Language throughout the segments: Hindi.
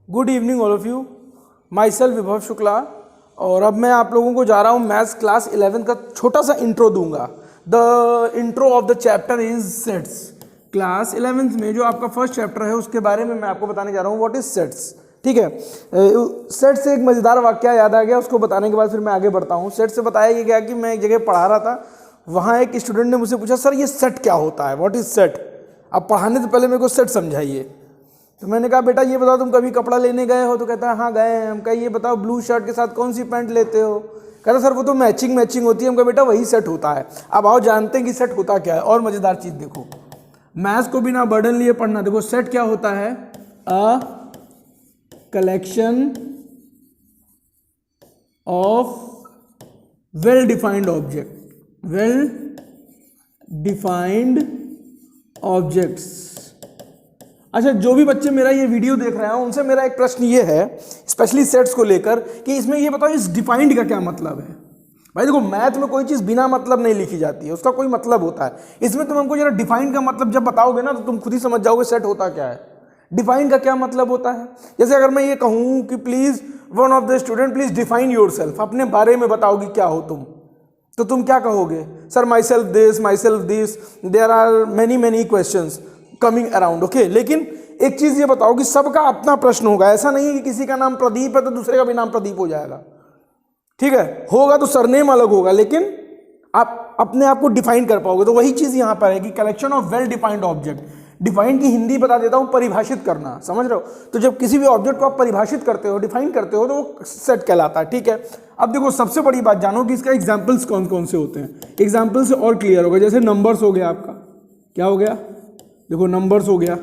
Good evening all of you. My self विभव शुक्ला। और अब मैं आप लोगों को जा रहा हूँ मैथ्स क्लास 11 का छोटा सा इंट्रो दूंगा। The intro of the chapter is sets. Class 11 में जो आपका फर्स्ट चैप्टर है उसके बारे में मैं आपको बताने जा रहा हूँ व्हाट इज सेट्स। ठीक है, सेट से एक मजेदार वाक्य याद आ गया, उसको बताने के बाद फिर मैं आगे बढ़ता हूँ। सेट से बताया गया कि मैं एक जगह पढ़ा रहा था, वहाँ एक स्टूडेंट ने मुझसे पूछा सर ये सेट क्या होता है, व्हाट इज सेट। अब पढ़ाने से पहले मेरे को सेट समझाइए। तो मैंने कहा बेटा ये बताओ तुम कभी कपड़ा लेने गए हो। तो कहता है हाँ गए हैं। हम कहा ये बताओ ब्लू शर्ट के साथ कौन सी पैंट लेते हो। कहता सर वो तो मैचिंग होती है। हम कहा बेटा वही सेट होता है। अब आओ जानते हैं कि सेट होता क्या है। और मजेदार चीज देखो, मैथ्स को बिना बर्डन लिए पढ़ना। देखो सेट क्या होता है, a collection of well defined object, well defined objects. अच्छा, जो भी बच्चे मेरा ये वीडियो देख रहे हैं उनसे मेरा एक प्रश्न ये है स्पेशली सेट्स को लेकर कि इसमें ये बताओ इस डिफाइंड का क्या मतलब है। भाई देखो मैथ में कोई चीज बिना मतलब नहीं लिखी जाती है, उसका कोई मतलब होता है। इसमें तुम हमको जरा डिफाइंड का मतलब जब बताओगे ना तो तुम खुद ही समझ जाओगे सेट होता क्या है, डिफाइंड का क्या मतलब होता है। जैसे अगर मैं ये कहूं कि please one of the student please define yourself, अपने बारे में बताओगी क्या हो तुम, तो तुम क्या कहोगे, sir myself this, there are many questions coming around. Okay, लेकिन एक चीज ये बताओ कि सबका अपना प्रश्न होगा। ऐसा नहीं है कि किसी का नाम प्रदीप है तो दूसरे का भी नाम प्रदीप हो जाएगा। ठीक है, होगा तो सरनेम अलग होगा, लेकिन आप अपने आप को डिफाइन कर पाओगे। तो वही चीज यहां पर है कि collection of well defined object. Defined की हिंदी बता देता हूं, परिभाषित करना, समझ रहे हो। तो जब किसी भी ऑब्जेक्ट को आप परिभाषित करते हो, डिफाइन करते हो, तो वो सेट कहलाता है। ठीक है, अब देखो सबसे बड़ी बात जानो कि इसका एग्जाम्पल्स कौन कौन से होते हैं। एग्जाम्पल से और क्लियर होगा। जैसे नंबर्स हो गया, आपका क्या हो गया, देखो नंबर्स हो गया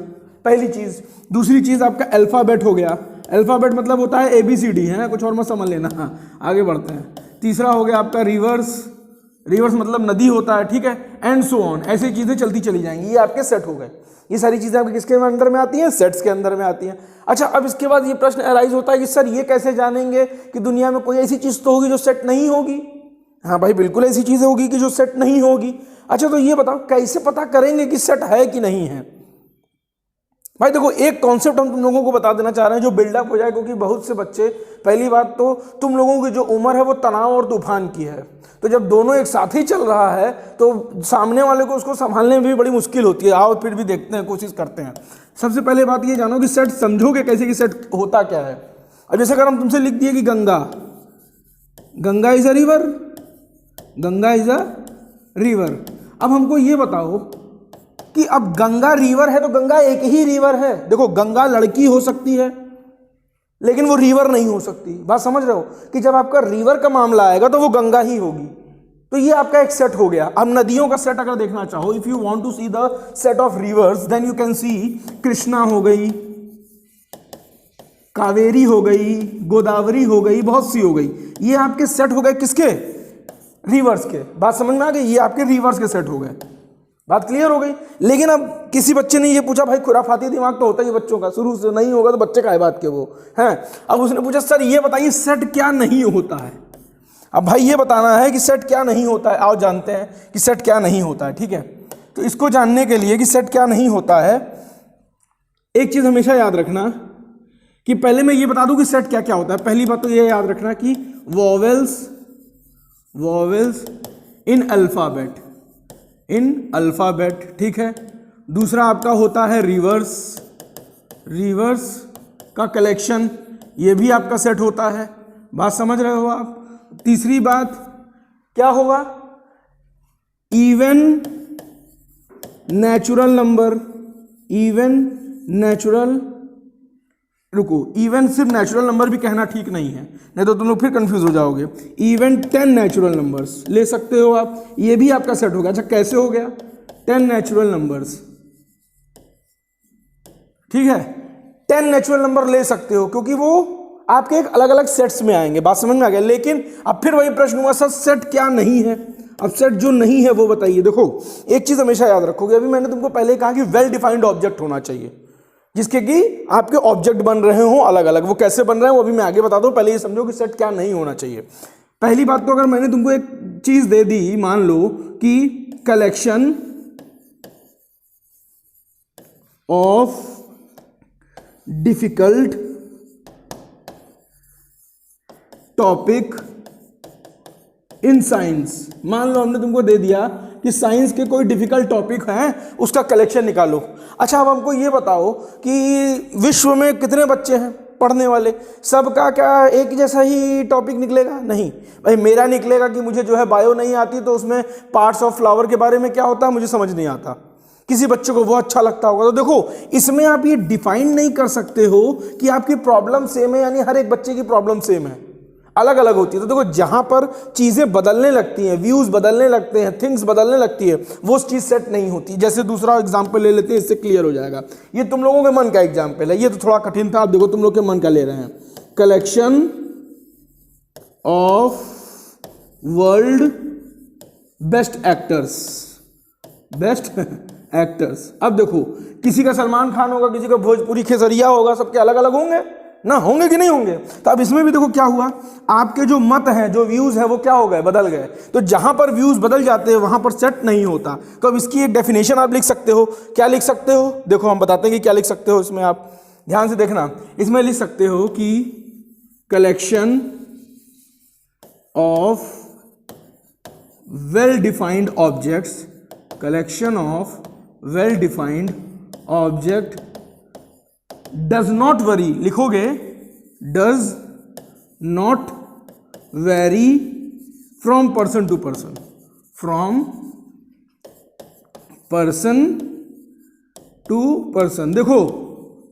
पहली चीज। दूसरी चीज आपका अल्फाबेट हो गया। अल्फाबेट मतलब होता है ABCD है, कुछ और मत समझ लेना। हाँ, आगे बढ़ते हैं। तीसरा हो गया आपका रिवर्स, रिवर्स मतलब नदी होता है। ठीक है, एंड सो ऑन, ऐसी चीजें चलती चली जाएंगी। ये आपके सेट हो गए। ये सारी चीजें आपके किसके अंदर में आती हैं, सेट्स के अंदर में आती हैं। अच्छा, अब इसके बाद ये प्रश्न अराइज होता है कि सर ये कैसे जानेंगे कि दुनिया में कोई ऐसी चीज तो होगी जो सेट नहीं होगी। हाँ भाई, बिल्कुल ऐसी चीजें होगी कि जो सेट नहीं होगी। अच्छा, तो ये बताओ कैसे पता करेंगे कि सेट है कि नहीं है। भाई देखो एक कॉन्सेप्ट हम तुम लोगों को बता देना चाह रहे हैं जो बिल्डअप हो जाए, क्योंकि बहुत से बच्चे, पहली बात तो तुम लोगों की जो उम्र है वो तनाव और तूफान की है। तो जब दोनों एक साथ ही चल रहा है तो सामने वाले को उसको संभालने में भी बड़ी मुश्किल होती है। आओ फिर भी देखते हैं, कोशिश करते हैं। सबसे पहले बात ये जानो कि सेट समझोगे कैसे कि सेट होता क्या है। अब जैसे अगर हम तुमसे लिख दिए कि Ganga is a river, Ganga is a river. अब हमको ये बताओ कि अब गंगा रिवर है तो गंगा एक ही रिवर है। देखो गंगा लड़की हो सकती है लेकिन वो रिवर नहीं हो सकती। बात समझ रहे हो कि जब आपका रिवर का मामला आएगा तो वो गंगा ही होगी। तो ये आपका एक सेट हो गया। अब नदियों का सेट अगर देखना चाहो, if you want to see the set of rivers then you can see Krishna हो गई, कावेरी हो गई, गोदावरी हो गई, बहुत सी हो गई। ये आपके सेट हो गए किसके, रिवर्स के। बात समझ में आ गई, ये आपके रिवर्स के सेट हो गए। बात क्लियर हो गई। लेकिन अब किसी बच्चे ने ये पूछा, भाई खुराफाती दिमाग तो होता ही बच्चों का, शुरू से नहीं होगा तो बच्चे का है बात के वो हैं। अब उसने पूछा सर ये बताइए सेट क्या नहीं होता है। अब भाई ये बताना है कि सेट क्या नहीं होता है। आओ जानते हैं कि सेट क्या नहीं होता है। ठीक है, तो इसको जानने के लिए कि सेट क्या नहीं होता है, एक चीज हमेशा याद रखना कि पहले मैं ये बता दूं कि सेट क्या क्या होता है। पहली बात तो ये याद रखना कि वॉवेल्स इन अल्फाबेट, ठीक है। दूसरा आपका होता है रिवर्स का कलेक्शन, ये भी आपका सेट होता है। बात समझ रहे हो आप। तीसरी बात क्या होगा, इवन नेचुरल नंबर, इवन सिर्फ नेचुरल नंबर भी कहना ठीक नहीं है, नहीं तो तुम लोग फिर कंफ्यूज हो जाओगे। इवन 10 नेचुरल नंबर्स ले सकते हो आप, ये भी आपका सेट होगा। अच्छा कैसे हो गया, 10 नेचुरल नंबर्स, ठीक है, 10 नेचुरल नंबर ले सकते हो क्योंकि वो आपके एक अलग अलग सेट्स में आएंगे। बात समझ में आ गया। लेकिन अब फिर वही प्रश्न हुआ, सर सेट क्या नहीं है। अब सेट जो नहीं है वो बताइए। देखो एक चीज हमेशा याद रखोगे, अभी मैंने तुमको पहले कहा कि वेल डिफाइंड ऑब्जेक्ट होना चाहिए जिसके कि आपके ऑब्जेक्ट बन रहे हो अलग अलग। वो कैसे बन रहे हैं वो अभी मैं आगे बता दूं, पहले ये समझो कि सेट क्या नहीं होना चाहिए। पहली बात तो अगर मैंने तुमको एक चीज दे दी, मान लो कि collection of difficult topic in science. मान लो हमने तुमको दे दिया कि साइंस के कोई डिफिकल्ट टॉपिक हैं, उसका कलेक्शन निकालो। अच्छा अब हमको ये बताओ कि विश्व में कितने बच्चे हैं पढ़ने वाले, सबका क्या एक जैसा ही टॉपिक निकलेगा? नहीं भाई, मेरा निकलेगा कि मुझे जो है बायो नहीं आती, तो उसमें पार्ट्स ऑफ फ्लावर के बारे में क्या होता है मुझे समझ नहीं आता, किसी बच्चे को वो अच्छा लगता होगा। तो देखो इसमें आप ये डिफाइन नहीं कर सकते हो कि आपकी प्रॉब्लम सेम है, यानी हर एक बच्चे की प्रॉब्लम सेम है, अलग अलग होती है। तो देखो जहां पर चीजें बदलने लगती हैं, व्यूज बदलने लगते हैं, थिंग्स बदलने लगती है, वो चीज सेट नहीं होती। जैसे दूसरा एग्जांपल ले लेते हैं, इससे क्लियर हो जाएगा। ये तुम लोगों के मन का एग्जांपल है, ये तो थोड़ा कठिन था, आप देखो तुम लोग के मन का ले रहे हैं। Collection of world best actors, best actors. अब देखो किसी का सलमान खान होगा, किसी का भोजपुरी खेसरिया होगा, सबके अलग अलग होंगे ना, होंगे कि नहीं होंगे? तो अब इसमें भी देखो क्या हुआ, आपके जो मत हैं, जो व्यूज हैं, वो क्या हो गए, बदल गए। तो जहां पर व्यूज बदल जाते हैं वहां पर सेट नहीं होता। तो अब इसकी एक डेफिनेशन आप लिख सकते हो। क्या लिख सकते हो? देखो हम बताते हैं कि क्या लिख सकते हो। इसमें आप ध्यान से देखना, इसमें लिख सकते हो कि collection of well defined objects, collection of well defined object does not vary, लिखोगे does not vary from person to person, from person to person. देखो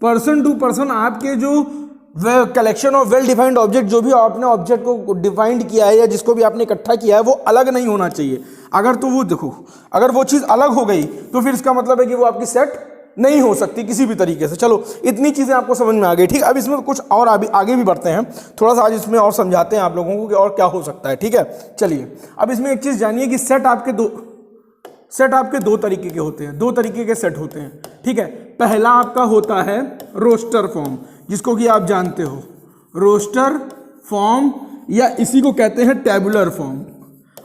पर्सन टू पर्सन आपके जो collection of well defined object, जो भी आपने ऑब्जेक्ट को डिफाइंड किया है या जिसको भी आपने इकट्ठा किया है, वो अलग नहीं होना चाहिए। अगर तो वो देखो, अगर वो चीज़ अलग हो गई तो फिर इसका मतलब है कि वो आपकी सेट नहीं हो सकती किसी भी तरीके से। चलो इतनी चीज़ें आपको समझ में आ गई, ठीक। अब इसमें कुछ और आगे भी बढ़ते हैं, थोड़ा सा आज इसमें और समझाते हैं आप लोगों को कि और क्या हो सकता है, ठीक है। चलिए अब इसमें एक चीज़ जानिए कि सेट आपके दो तरीके के होते हैं, दो तरीके के सेट होते हैं, ठीक है। पहला आपका होता है रोस्टर फॉर्म, जिसको कि आप जानते हो, रोस्टर फॉर्म, या इसी को कहते हैं टेबुलर फॉर्म।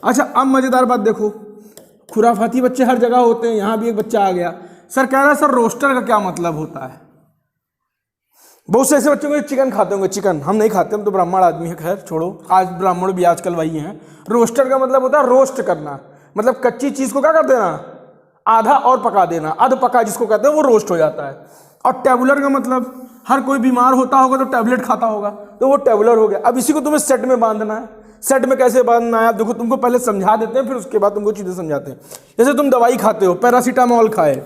अच्छा अब मजेदार बात देखो, खुराफाती बच्चे हर जगह होते हैं, यहां भी एक बच्चा आ गया, सर कह रहा है सर रोस्टर का क्या मतलब होता है। बहुत से ऐसे बच्चों को चिकन खाते होंगे, चिकन हम नहीं खाते, हम तो ब्राह्मण आदमी है, खैर छोड़ो, आज ब्राह्मण भी आजकल वही हैं। रोस्टर का मतलब होता है रोस्ट करना, मतलब कच्ची चीज को क्या कर देना, आधा और पका देना, अध पका जिसको कहते हैं वो रोस्ट हो जाता है। और टेबुलर का मतलब हर कोई बीमार होता होगा तो टैबलेट खाता होगा, तो वो टेबुलर हो गया। अब इसी को तुम्हें सेट में बांधना है। सेट में कैसे बांधना है, आप देखो तुमको पहले समझा देते हैं, फिर उसके बाद तुमको चीजें समझाते हैं। जैसे तुम दवाई खाते हो, पैरासीटामोल खाए,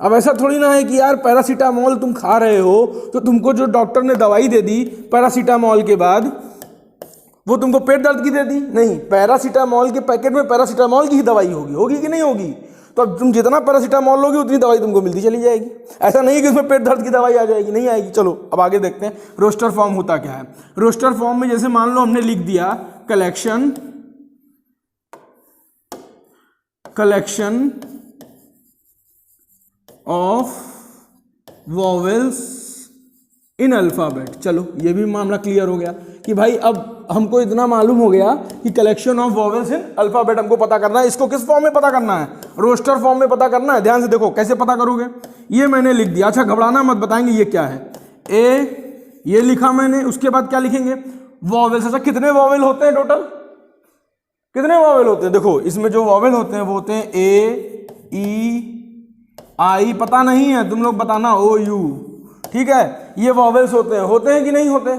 अब ऐसा थोड़ी ना है कि यार पैरासीटामोल तुम खा रहे हो तो तुमको जो डॉक्टर ने दवाई दे दी पैरासीटामोल के बाद वो तुमको पेट दर्द की दे दी, नहीं, पैरासीटामोल के पैकेट में पैरासीटामोल की ही दवाई होगी कि नहीं होगी? तो अब तुम जितना पैरासीटामोल लोगे उतनी दवाई तुमको मिलती चली जाएगी। ऐसा नहीं है कि उसमें पेट दर्द की दवाई आ जाएगी, नहीं आएगी। चलो अब आगे देखते हैं रोस्टर फॉर्म होता क्या है। रोस्टर फॉर्म में जैसे मान लो हमने लिख दिया collection of vowels in alphabet. चलो ये भी मामला क्लियर हो गया कि भाई अब हमको इतना मालूम हो गया कि collection of vowels in alphabet हमको पता करना है। इसको किस फॉर्म में पता करना है? रोस्टर फॉर्म में पता करना है। ध्यान से देखो कैसे पता करोगे, ये मैंने लिख दिया। अच्छा घबराना मत, बताएंगे ये क्या है। ए ये लिखा मैंने, उसके बाद क्या लिखेंगे, वॉवेल्स। अच्छा कितने वॉवेल होते हैं टोटल, कितने वॉवेल होते हैं? देखो इसमें जो वॉवेल होते हैं वो होते हैं ए, ई, आई, पता नहीं है तुम लोग बताना, ओ, यू, ठीक है। ये वॉवेल्स होते हैं कि नहीं होते?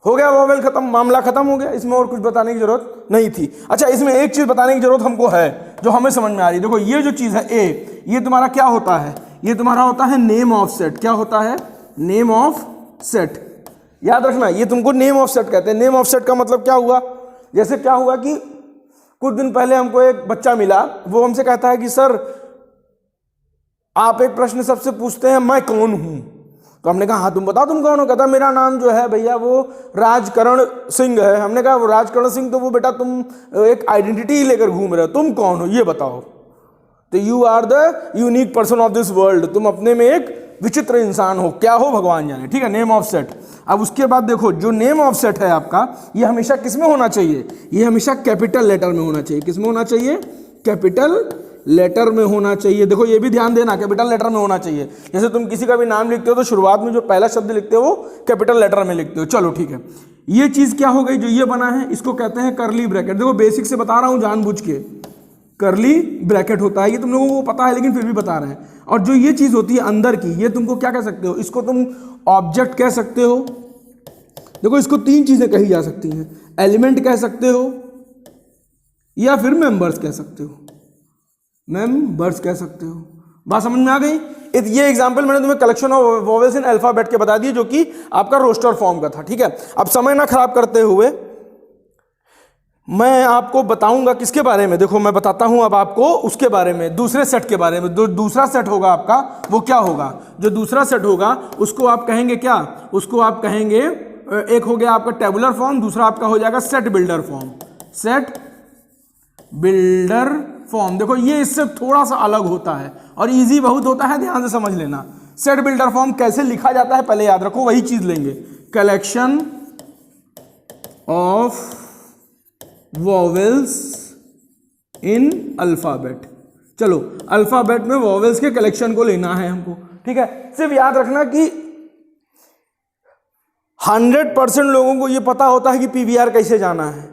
हो गया, वॉवेल खत्म, मामला खत्म हो गया। इसमें और कुछ बताने की जरूरत नहीं थी। अच्छा इसमें एक चीज बताने की जरूरत हमको है जो हमें समझ में आ रही है। देखो ये जो चीज है ए, ये तुम्हारा क्या होता है, ये तुम्हारा होता है नेम ऑफ सेट। क्या होता है? Name of set. याद रखना ये तुमको नेम ऑफ सेट कहते हैं। नेम ऑफ सेट का मतलब क्या हुआ, जैसे क्या हुआ कि कुछ दिन पहले हमको एक बच्चा मिला, वो हमसे कहता है कि सर आप एक प्रश्न सबसे पूछते हैं मैं कौन हूं। तो हमने कहा हाँ तुम बताओ तुम कौन हो। कहता मेरा नाम जो है भैया वो राजकरण सिंह है। हमने कहा वो राजकरण सिंह, तो वो बेटा तुम एक आइडेंटिटी लेकर घूम रहे हो, तुम कौन हो ये बताओ। तो you are the unique person of this world, तुम अपने में एक विचित्र इंसान हो, क्या हो भगवान जाने, ठीक है। Name of set. अब उसके बाद देखो जो नेम ऑफ सेट है आपका, ये हमेशा किस में होना चाहिए, ये हमेशा कैपिटल लेटर में होना चाहिए। किस में होना चाहिए? कैपिटल लेटर में होना चाहिए। देखो ये भी ध्यान देना, कैपिटल लेटर में होना चाहिए। जैसे तुम किसी का भी नाम लिखते हो तो शुरुआत में जो पहला शब्द लिखते हो वो कैपिटल लेटर में लिखते हो। चलो ठीक है, ये चीज क्या हो गई जो ये बना है, इसको कहते हैं करली ब्रैकेट। देखो बेसिक से बता रहा हूं जानबूझ के, करली ब्रैकेट होता है, ये तुम लोगों को पता है लेकिन फिर भी बता रहे हैं। और जो ये चीज होती है अंदर की, ये तुमको क्या कह सकते हो, इसको तुम ऑब्जेक्ट कह सकते हो। देखो इसको तीन चीजें कही जा सकती हैं, एलिमेंट कह सकते हो या फिर मेंबर्स कह सकते हो, मेंबर्स कह सकते हो। बात समझ में आ गई? ये एग्जांपल मैंने तुम्हें collection of vowels in alphabet के बता दिए, जो कि आपका रोस्टर फॉर्म का था। ठीक है, अब समय ना खराब करते हुए मैं आपको बताऊंगा किसके बारे में। देखो मैं बताता हूं अब आपको उसके बारे में, दूसरे सेट के बारे में। दूसरा सेट होगा आपका, वो क्या होगा, जो दूसरा सेट होगा उसको आप कहेंगे क्या, उसको आप कहेंगे, एक हो गया आपका टेबुलर फॉर्म, दूसरा आपका हो जाएगा set builder form. Set builder form, देखो ये इससे थोड़ा सा अलग होता है और इजी बहुत होता है, ध्यान से समझ लेना। सेट बिल्डर फॉर्म कैसे लिखा जाता है पहले याद रखो, वही चीज लेंगे, collection of vowels in alphabet. चलो अल्फाबेट में वोवेल्स के कलेक्शन को लेना है हमको। ठीक है, सिर्फ याद रखना कि 100% लोगों को यह पता होता है कि पीवीआर कैसे जाना है,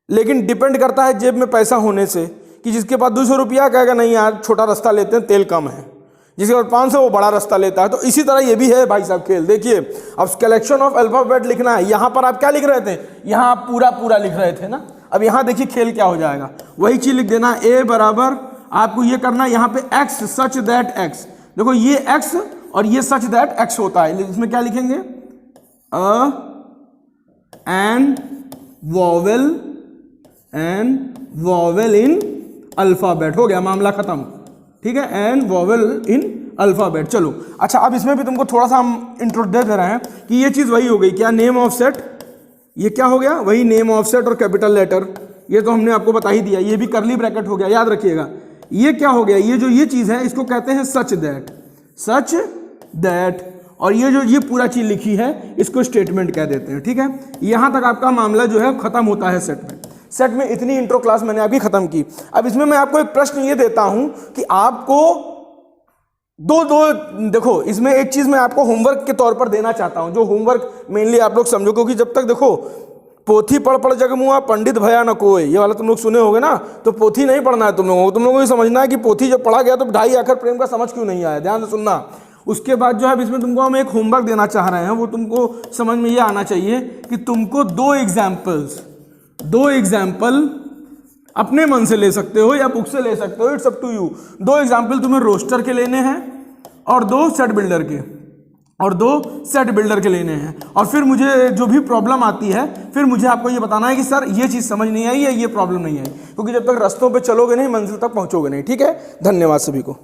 लेकिन डिपेंड करता है जेब में पैसा होने से, कि जिसके पास 200 रुपया कहेगा नहीं यार छोटा रास्ता लेते हैं तेल कम है, जिसके पास 500 वो बड़ा रास्ता लेता है। तो इसी तरह ये भी है भाई साहब खेल। देखिए अब कलेक्शन ऑफ अल्फाबेट लिखना है, यहां पर आप क्या लिख रहे थे, यहां आप पूरा पूरा लिख रहे थे ना, अब यहां देखिए खेल क्या हो जाएगा, वही चीज लिख देना, ए बराबर आपको ये करना है यहाँ पे एक्स सच दैट एक्स। देखो ये एक्स और ये सच दैट एक्स होता है, इसमें क्या लिखेंगे, एन वॉवेल इन अल्फाबेट, हो गया मामला खत्म। ठीक है, एन वॉवेल इन अल्फाबेट। चलो अच्छा, अब इसमें भी तुमको थोड़ा सा हम इंट्रो दे रहे हैं कि ये चीज वही हो गई क्या, नेम ऑफ सेट, ये क्या हो गया, वही नेम ऑफ सेट और कैपिटल लेटर, ये तो हमने आपको बता ही दिया। ये भी करली ब्रैकेट हो गया, याद रखिएगा। ये क्या हो गया, ये जो ये चीज है इसको कहते हैं सच दैट, और ये जो ये पूरा चीज लिखी है इसको स्टेटमेंट कह देते हैं। ठीक है, यहां तक आपका मामला जो है खत्म होता है सेट में। सेट में इतनी इंट्रो क्लास मैंने आपकी खत्म की। अब इसमें मैं आपको एक प्रश्न ये देता हूं कि आपको दो देखो इसमें एक चीज मैं आपको होमवर्क के तौर पर देना चाहता हूं, जो होमवर्क मेनली आप लोग समझो, क्योंकि जब तक देखो पोथी पढ़ जगमुआ पंडित भया न कोई, ये वाला तुम लोग सुने होगे ना, तो पोथी नहीं पढ़ना है तुम लोगों को ये समझना है कि पोथी जब पढ़ा गया तो ढाई आखर प्रेम का समझ क्यों नहीं आया, ध्यान से सुनना। उसके बाद जो है इसमें तुमको हम एक होमवर्क देना चाह रहे हैं, वो तुमको समझ में ये आना चाहिए कि तुमको दो एग्जाम्पल अपने मन से ले सकते हो या बुक से ले सकते हो, इट्स अप टू यू। दो एग्जाम्पल तुम्हें रोस्टर के लेने हैं और दो सेट बिल्डर के लेने हैं, और फिर मुझे जो भी प्रॉब्लम आती है फिर मुझे आपको ये बताना है कि सर ये चीज़ समझ नहीं आई है, ये प्रॉब्लम नहीं आई, क्योंकि जब तक रास्तों पे चलोगे नहीं मंजिल तक पहुंचोगे नहीं। ठीक है, धन्यवाद सभी को।